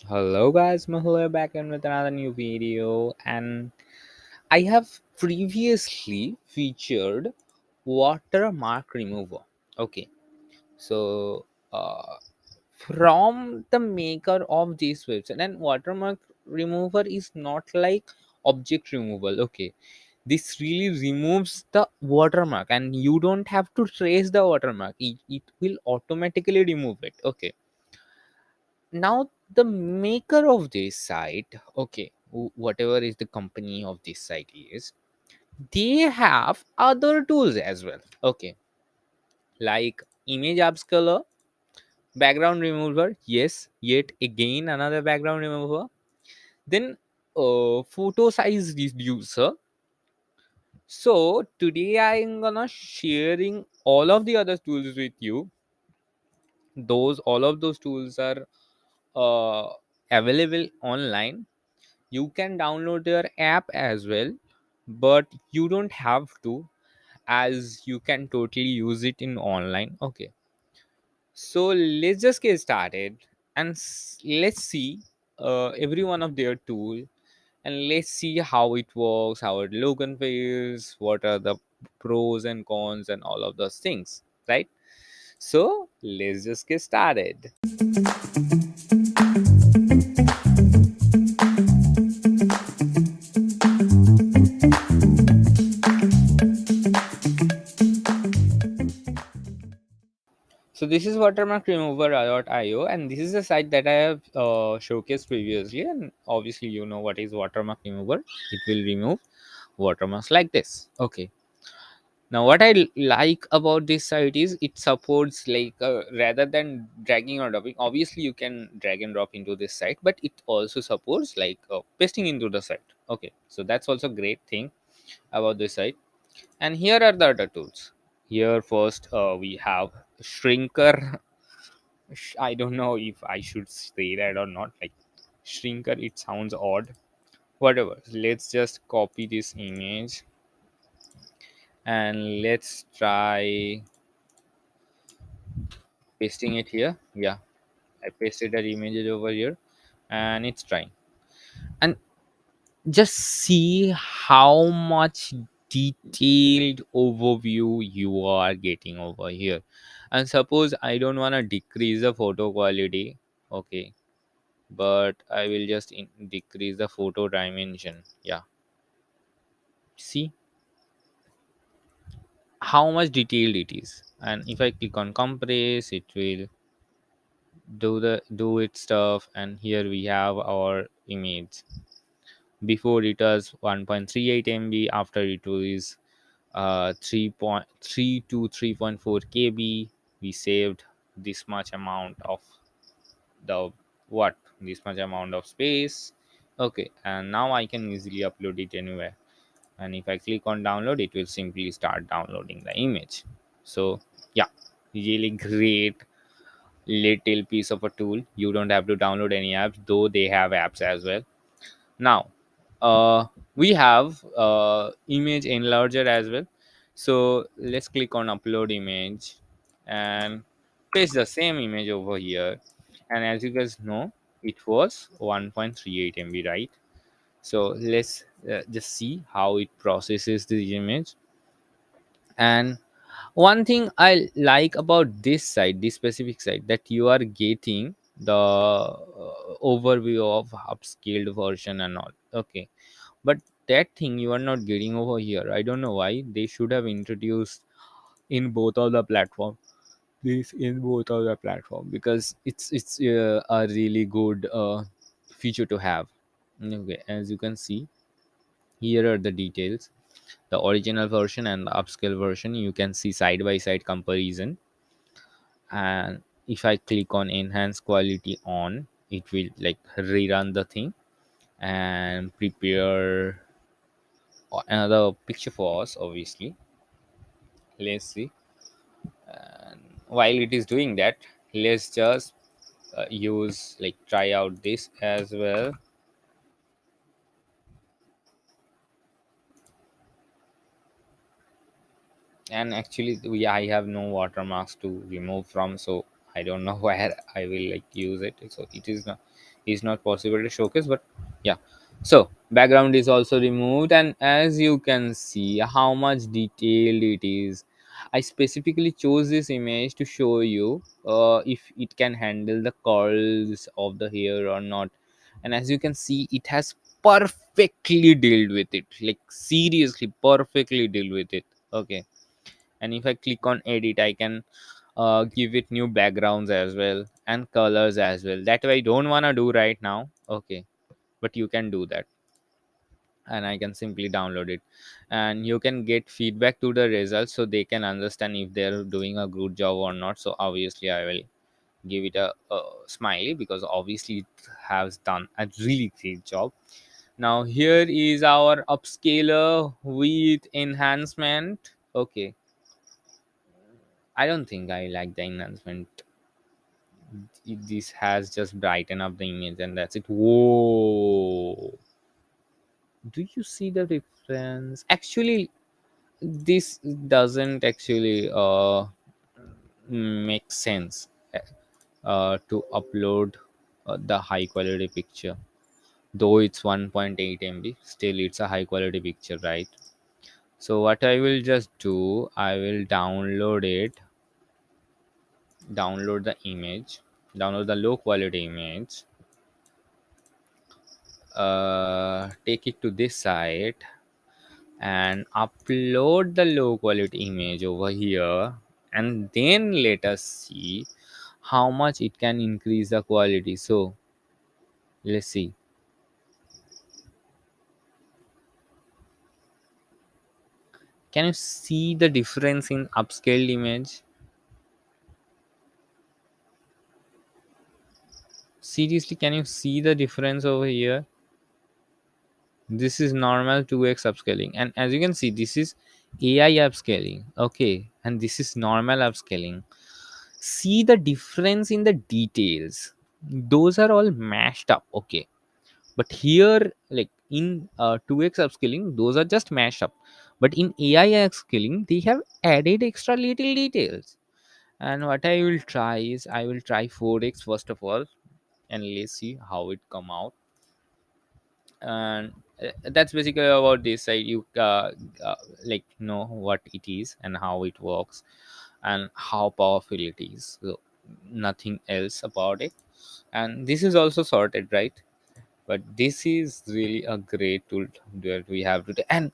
Hello guys, Mehul back in with another new video, and I have previously featured Watermark Remover. Okay, so from the maker of this website, and Watermark Remover is not like object removal. Okay, this really removes the watermark, and you don't have to trace the watermark. It will automatically remove it. Okay, now the maker of this site, okay, whatever is the company of this site is, they have other tools as well. Okay, like image upscaler, background remover, yes, yet again another background remover, then photo size reducer. So today I'm gonna sharing all of the other tools with you. Those all of those tools are available online. You can download their app as well, but you don't have to, as you can totally use it in online. Okay, so let's just get started and let's see every one of their tool, and let's see how it works, how it look and feels, what are the pros and cons and all of those things, right? So let's just get started. So this is Watermark Remover.io, and this is a site that I have showcased previously. And obviously, you know what is Watermark Remover. It will remove watermarks like this. Okay. Now, what I like about this site is it supports, like, rather than dragging or dropping. Obviously, you can drag and drop into this site, but it also supports like pasting into the site. Okay, so that's also great thing about this site. And here are the other tools. Here first, we have Shrinker. I don't know if I should say that or not. Like Shrinker, it sounds odd. Whatever. Let's just copy this image and let's try pasting it here. Yeah, I pasted that image over here, and it's trying. And just see how much detailed overview you are getting over here. And suppose I don't want to decrease the photo quality. Okay, but I will just decrease the photo dimension. Yeah, see how much detailed it is. And if I click on compress, it will do its stuff. And here we have our image. Before it was 1.38 MB, after it was 3.3 to 3.4 KB. We saved this much amount of the what this much amount of space. Okay, and now I can easily upload it anywhere. And if I click on download, it will simply start downloading the image. So yeah, really great little piece of a tool. You don't have to download any apps, though they have apps as well. Now we have image enlarger as well. So let's click on upload image and paste the same image over here. And as you guys know, it was 1.38 MB, right? So let's just see how it processes the image. And one thing I like about this site, this specific site, that you are getting the overview of upscaled version and all. Okay, but that thing you are not getting over here. I don't know why. They should have introduced in both of the platform, this in both of the platform, because it's a really good feature to have. Okay, as you can see, here are the details. The original version and the upscale version, you can see side by side comparison. And if I click on enhance quality on, it will like rerun the thing and prepare another picture for us. Obviously, let's see. And while it is doing that, let's just use, like, try out this as well. And actually I have no watermarks to remove from, so I don't know where I will like use it. So it is not, is not possible to showcase, but yeah. So background is also removed, and as you can see how much detailed it is. I specifically chose this image to show you if it can handle the curls of the hair or not. And as you can see, it has perfectly dealt with it, like seriously perfectly deal with it. Okay. And if I click on edit, I can give it new backgrounds as well and colors as well. That way I don't want to do right now. Okay, but you can do that, and I can simply download it, and you can get feedback to the results so they can understand if they're doing a good job or not. So obviously I will give it a smiley, because obviously it has done a really great job. Now here is our upscaler with enhancement. Okay, I don't think I like the enhancement. This has just brighten up the image and that's it. Whoa, do you see the difference? Actually, this doesn't actually make sense to upload the high quality picture. Though it's 1.8 MB, still it's a high quality picture, right? So what I will just do, I will download it, download the image, download the low quality image, take it to this site and upload the low quality image over here, and then let us see how much it can increase the quality. So let's see. Can you see the difference in upscaled image? Seriously, can you see the difference over here? This is normal 2x upscaling, and as you can see, this is AI upscaling. Okay, and this is normal upscaling. See the difference in the details, those are all mashed up. Okay, but here, like in 2x upscaling, those are just mashed up, but in AI upscaling they have added extra little details. And what I will try is, I will try 4x first of all, and let's see how it come out. And that's basically about this side. You like know what it is and how it works and how powerful it is. So nothing else about it. And this is also sorted, right? But this is really a great tool that we have today. And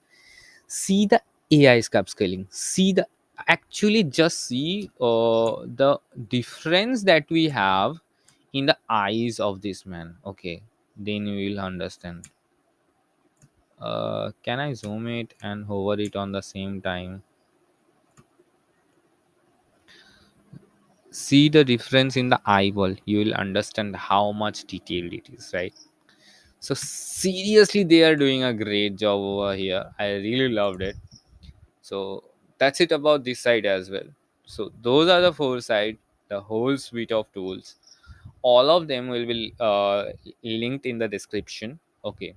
see the AI scap scaling, see the, actually just see the difference that we have in the eyes of this man. Okay, then you will understand. Can I zoom it and hover it on the same time? See the difference in the eyeball, you will understand how much detailed it is, right? So seriously, they are doing a great job over here. I really loved it. So that's it about this side as well. So those are the four side, the whole suite of tools. All of them will be linked in the description. Okay.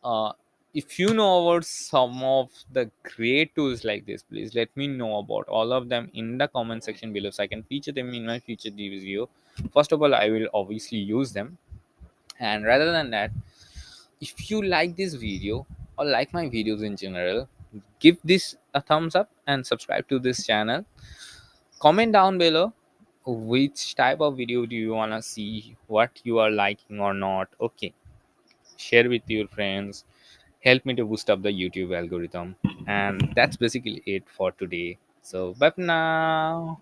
uh, if you know about some of the great tools like this, please let me know about all of them in the comment section below so I can feature them in my future video. First of all, I will obviously use them. And rather than that, if you like this video or like my videos in general, give this a thumbs up and subscribe to this channel. Comment down below which type of video do you want to see, what you are liking or not. Okay, share with your friends, help me to boost up the YouTube algorithm. And that's basically it for today. So bye for now.